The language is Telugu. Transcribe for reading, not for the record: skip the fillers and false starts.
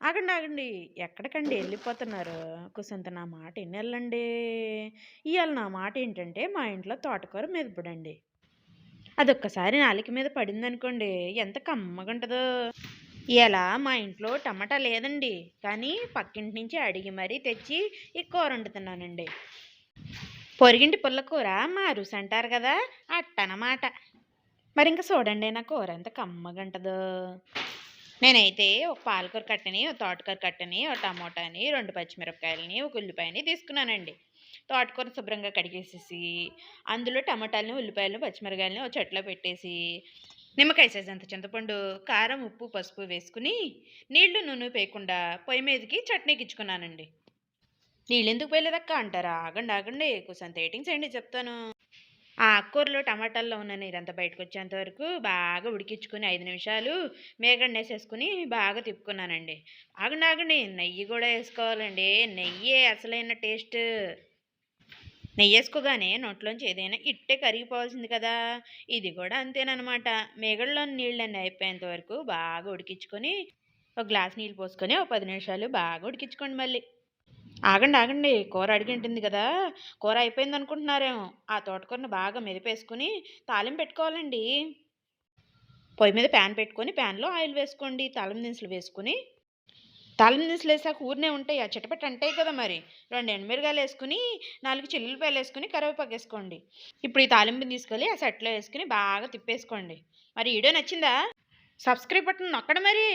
ఆగండి, ఆగండి. ఎక్కడికండి ఎళ్ళిపోతున్నారు? కూసంత నా మాట ఇనెళ్ళండి. ఇయాల నా మాటేంటంటే, మా ఇంట్లో తోటకూర మెదుపుడండి. అదొక్కసారి నాలిక మీద పడిందనుకోండి, ఎంత కమ్మగుంటదో. ఇయాల మా ఇంట్లో టమాటా లేదండి. కానీ పక్కింటి నుంచి అడిగి మరీ తెచ్చి ఈ కూరొండుతున్నానండి. పొరుగింటి పుల్లకూర మా రుసంటారు గదా! అట్టనమాట. మరింక సూడండి నా కూరెంత కమ్మగుంటదో. నేనైతే ఒక పాలకూర కట్టని, ఒక తోటకూర కట్టని, ఒక టమోటాని, 2 పచ్చిమిరపకాయలని, ఒక ఉల్లిపాయని తీసుకున్నానండి. తోటకూర శుభ్రంగా కడిగేసేసి, అందులో టమాటాలని, ఉల్లిపాయలు, పచ్చిమిరపకాయలని ఒక చెట్లో పెట్టేసి, నిమ్మకాయ సైజంత చింతపండు, కారం, ఉప్పు, పసుపు వేసుకుని, నీళ్లు, నూనె పేయకుండా పొయ్యి మీదకి చట్నీకిచ్చుకున్నానండి. నీళ్ళెందుకు పోయలేదక్కా అంటారా? ఆగండి, ఆగండి. కూసంత ఏటింగ్స్ చేయండి చెప్తాను. ఆ ఆకుకూరలో, టమాటాల్లో ఉన్న నీరంతా బయటకొచ్చేంత వరకు బాగా ఉడికించుకొని 5 నిమిషాలు మీగడనేసేసుకొని బాగా తిప్పుకున్నానండి. ఆగండి, ఆగండి. నెయ్యి గూడా ఏసుకోవాలండి. నెయ్యే అసలైన టేస్ట్. నెయ్యేసుకోగానే నోట్లోంచి ఏదైనా ఇట్టే కరిగిపోవాల్సింది కదా! ఇది గూడా అంతేననమాట. మీగడలోని నీళ్ళన్నీ అయిపోయేంత వరకు బాగా ఉడికించుకొని, ఒక గ్లాస్ నీళ్ళు పోసుకొని, ఓ 10 నిమిషాలు బాగా ఉడికించుకోండి మళ్ళీ. ఆగండి, ఆగండి. కూర అడుగంటింది గదా! కూర అయిపోయిందనుకుంటున్నారేమో! ఆ తోటకూరని బాగా మెదిపేసుకొని తాలింపు పెట్టుకోవాలండి. పొయ్యి మీద ప్యాన్ పెట్టుకొని, ప్యాన్‌లో ఆయిల్ వేసుకోండి. తాలింపు దినుసులు వేసుకొని, తాలింపు దినుసులేసాక ఊరినే ఉంటాయా? చిటపట అంటాయి కదా మరి. 2 ఎండుమిరగాయలేసుకొని, 4 చిల్లుల్లిపాయలేసుకొని, కరివేపాకేసుకోండి. ఇప్పుడు ఈ తాలింపుని తీసుకెళ్ళి ఆ సెట్లో ఏసుకొని బాగా తిప్పేసుకోండి. మరి ఈ వీడియో నచ్చిందా? సబ్స్క్రైబ్ బటన్ నొక్కండి మరి.